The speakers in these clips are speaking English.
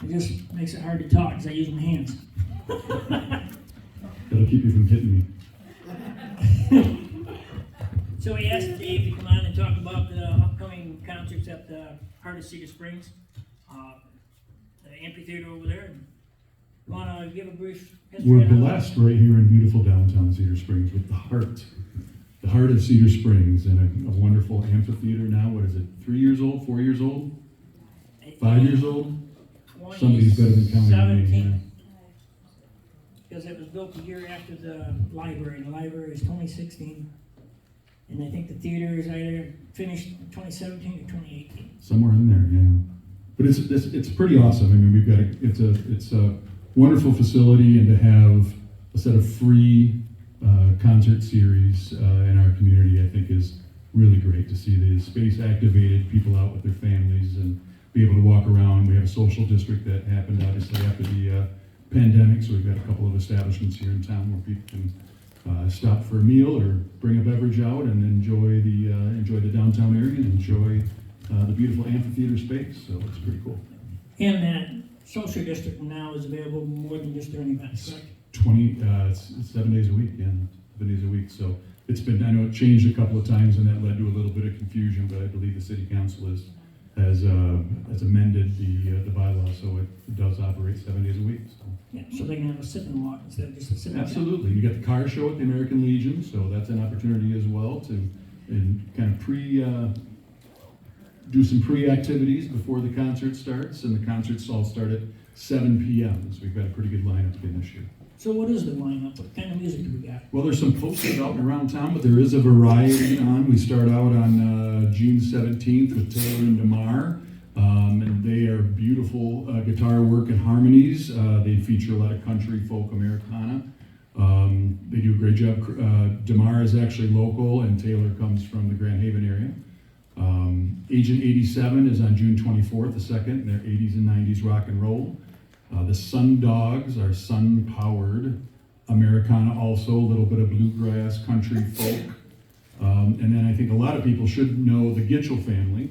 It just makes it hard to talk because I use my hands. That'll keep you from hitting me. So we asked Dave to come on and talk about the upcoming concerts at the Heart of Cedar Springs, the amphitheater over there. You want to give a brief history? We're blessed right here in beautiful downtown Cedar Springs with the heart of Cedar Springs, and a wonderful amphitheater now. What is it, 3 years old, 4 years old, 5 years old? Somebody's better than counting than me. Yeah. Because it was built a year after the library, and the library is 2016. And I think the theater is either finished 2017 or 2018. Somewhere in there, yeah. But it's pretty awesome. I mean, it's a wonderful facility, and to have a set of free concert series in our community, I think, is really great to see the space activated, people out with their families, and be able to walk around. We have a social district that happened obviously after the pandemic, so we've got a couple of establishments here in town where people can stop for a meal or bring a beverage out and enjoy the downtown area and enjoy the beautiful amphitheater space. So it's pretty cool. And that social district now is available more than just during events, correct? 7 days a week, yeah, 7 days a week. So it's been, I know it changed a couple of times, and that led to a little bit of confusion, but I believe the city council has amended the bylaw, so it does operate 7 days a week. So. Yeah, so they can have a sit and walk instead of just a sit and Absolutely. You got the car show at the American Legion, so that's an opportunity as well to kind of do some pre-activities before the concert starts, and the concerts all start at 7 p.m., so we've got a pretty good lineup again this year. So what is the lineup? What kind of music do we got? Well, there's some posters out and around town, but there is a variety on. We start out on June 17th with Taylor and DeMar, and they are beautiful guitar work and harmonies. They feature a lot of country, folk, Americana. They do a great job. DeMar is actually local, and Taylor comes from the Grand Haven area. Agent 87 is on June 24th, the 2nd. They're 80s and 90s rock and roll. The Sun Dogs are sun-powered Americana, also a little bit of bluegrass, country, folk. And then I think a lot of people should know the Gitchell family.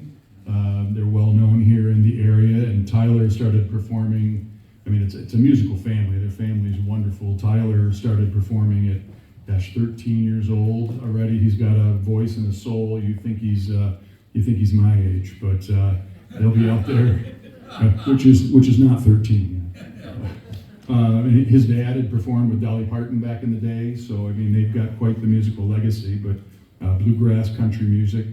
They're well known here in the area, and Tyler started performing. I mean, it's a musical family. Their family's wonderful. Tyler started performing at 13 years old already. He's got a voice and a soul. You think he's my age, but he'll be out there, which is not 13. His dad had performed with Dolly Parton back in the day, so I mean they've got quite the musical legacy. But bluegrass, country music.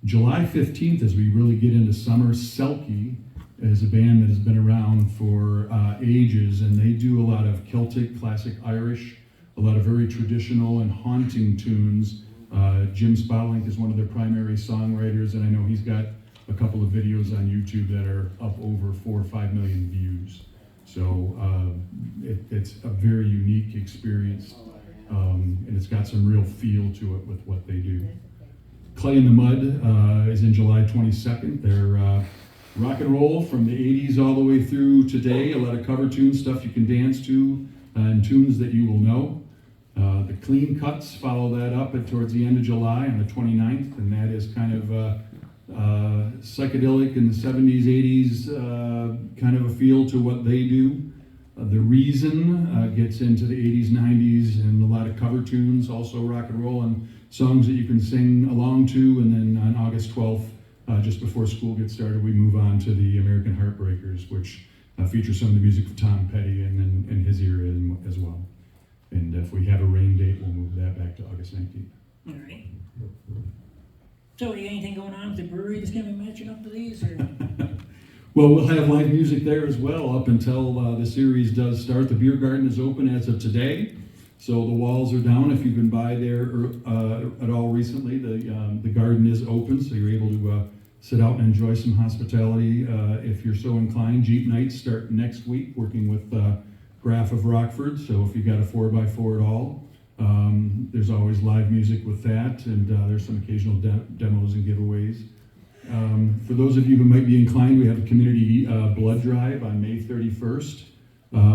July 15th, as we really get into summer, Selkie is a band that has been around for ages, and they do a lot of Celtic, classic Irish, a lot of very traditional and haunting tunes. Jim Spaulding is one of their primary songwriters, and I know he's got a couple of videos on YouTube that are up over 4 or 5 million views. So it's a very unique experience, and it's got some real feel to it with what they do. Clay in the Mud is in July 22nd. They're rock and roll from the 80s all the way through today. A lot of cover tunes, stuff you can dance to, and tunes that you will know. The Clean Cuts follow that up towards the end of July on the 29th, and that is kind of psychedelic in the 70s, 80s, kind of a feel to what they do. The Reason gets into the 80s, 90s, and a lot of cover tunes, also rock and roll, and songs that you can sing along to. And then on August 12th, just before school gets started, we move on to the American Heartbreakers, which features some of the music of Tom Petty and his era as well. And if we have a rain date, we'll move that back to August 19th. All right. So, you got anything going on with the brewery that's going to be matching up to these? Or? Well, we'll have live music there as well up until the series does start. The beer garden is open as of today, so the walls are down. If you've been by there at all recently, the garden is open, so you're able to sit out and enjoy some hospitality if you're so inclined. Jeep nights start next week, working with Graph of Rockford, so if you've got a 4x4 at all, there's always live music with that, and there's some occasional demos and giveaways. For those of you who might be inclined, we have a community blood drive on May 31st,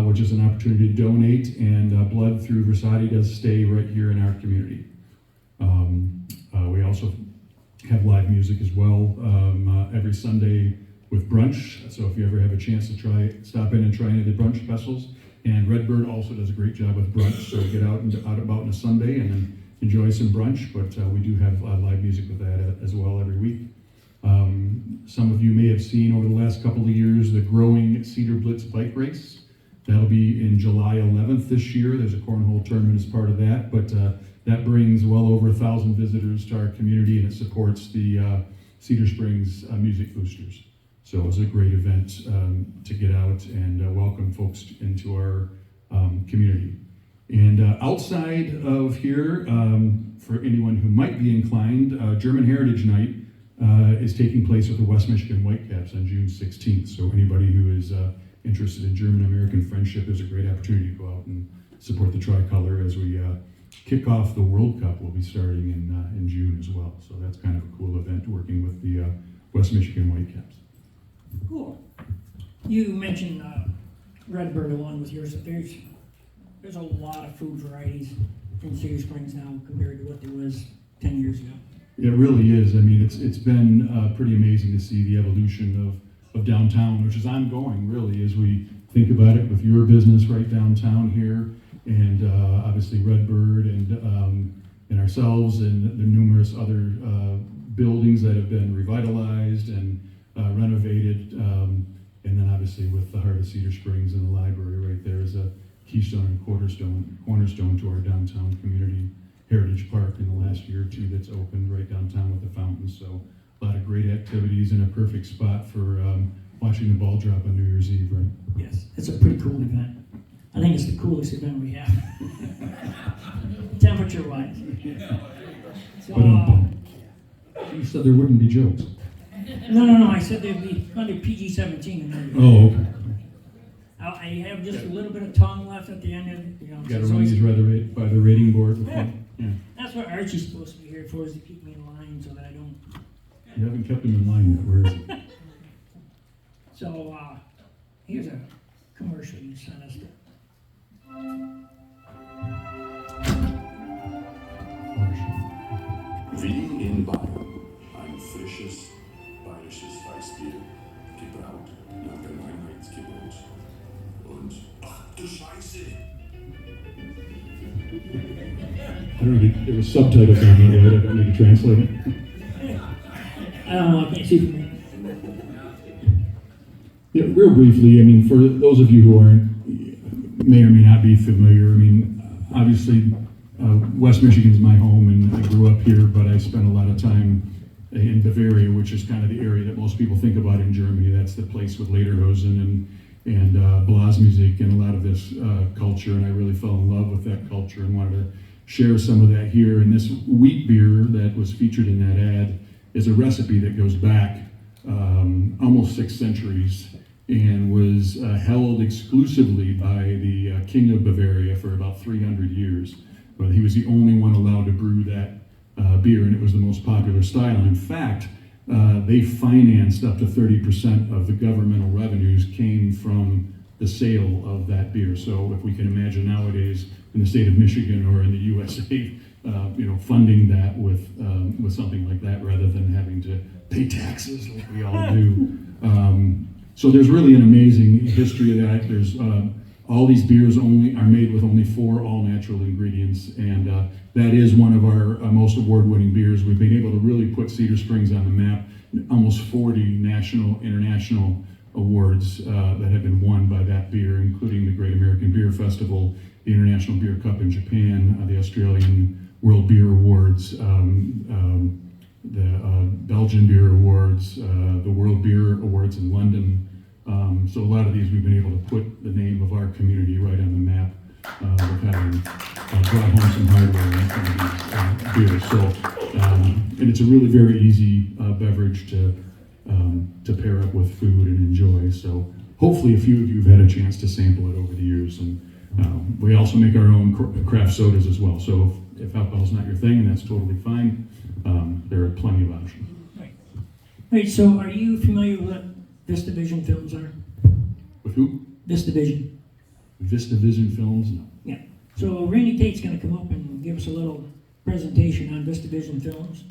which is an opportunity to donate, and blood through Versati does stay right here in our community. We also have live music as well every Sunday with brunch. So if you ever have a chance to stop in and try any of the brunch specials. And Redbird also does a great job with brunch. So get out about on a Sunday and then enjoy some brunch. But we do have live music with that as well every week. Some of you may have seen over the last couple of years the growing Cedar Blitz bike race. That'll be in July 11th this year. There's a cornhole tournament as part of that, but that brings well over 1,000 visitors to our community, and it supports the Cedar Springs Music Boosters. So it's a great event to get out and welcome folks into our community. And outside of here, for anyone who might be inclined, German Heritage Night is taking place with the West Michigan Whitecaps on June 16th. So anybody who is interested in German-American friendship, there's a great opportunity to go out and support the tricolor as we kick off the World Cup. Will be starting in June as well. So that's kind of a cool event working with the West Michigan Whitecaps. Cool. You mentioned Redbird along with yours. There's a lot of food varieties in Cedar Springs now compared to what there was 10 years ago. It really is. I mean, it's been pretty amazing to see the evolution of downtown, which is ongoing, really, as we think about it with your business right downtown here, and obviously Redbird and ourselves and the numerous other buildings that have been revitalized and renovated, and then obviously with the Heart of Cedar Springs and the library right there is a keystone and cornerstone to our downtown community heritage park in the last year or two that's opened right downtown with the fountains. So a lot of great activities and a perfect spot for watching the ball drop on New Year's Eve, right? Yes, it's a pretty cool event. I think it's the coolest event we have, temperature-wise. So, you said there wouldn't be jokes. No. I said there'd be under PG-17. Oh, okay. I have just a little bit of tongue left at the end of it. Got to run these by the rating board. Yeah. That's what Archie's supposed to be here for, is to keep me in line so that I don't. You haven't kept him in line yet. Where is he? So here's a commercial you sent us. Wie in Bayern ein frisches bayerisches Weißbier, gebraut nach dem Einheitsgebot. Und, ach du Scheiße! I don't need, there was subtitles on that, right? I don't need to translate it. I don't know, I can't see from here. Yeah, real briefly, I mean, for those of you who may or may not be familiar, I mean, obviously, West Michigan's my home, and I grew up here, but I spent a lot of time in Bavaria, which is kind of the area that most people think about in Germany. That's the place with Lederhosen and Blasmusik and a lot of this culture, and I really fell in love with that culture and wanted to share some of that here. And this wheat beer that was featured in that ad is a recipe that goes back almost 6 centuries and was held exclusively by the King of Bavaria for about 300 years. But he was the only one allowed to brew that beer, and it was the most popular style. In fact, they financed up to 30% of the governmental revenues came from the sale of that beer. So if we can imagine nowadays in the state of Michigan or in the USA, funding that with something like that rather than having to pay taxes like we all do. So there's really an amazing history of that. There's all these beers are made with only 4 all-natural ingredients, and that is one of our most award-winning beers. We've been able to really put Cedar Springs on the map. Almost 40 national, international awards that have been won by that beer, including the Great American Beer Festival, the International Beer Cup in Japan, the Australian World Beer Awards, the Belgian Beer Awards, the World Beer Awards in London. So a lot of these we've been able to put the name of our community right on the map with having brought home some hardware in some of these beers. So, and it's a really very easy beverage to pair up with food and enjoy. So hopefully a few of you have had a chance to sample it over the years. And we also make our own craft sodas as well. So if alcohol's not your thing, that's totally fine. There are plenty of options. Right, so are you familiar with what VistaVision Films are? With who? VistaVision. VistaVision Films? No. Yeah. So Randy Tate's going to come up and give us a little presentation on VistaVision Films.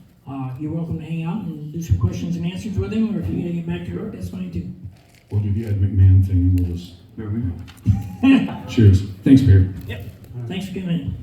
You're welcome to hang out and do some questions and answers with him, or if you gotta get back to work, that's fine too. We'll do the Ed McMahon thing and we'll just, There we go. cheers. Thanks, Perry. Yep, thanks for coming in.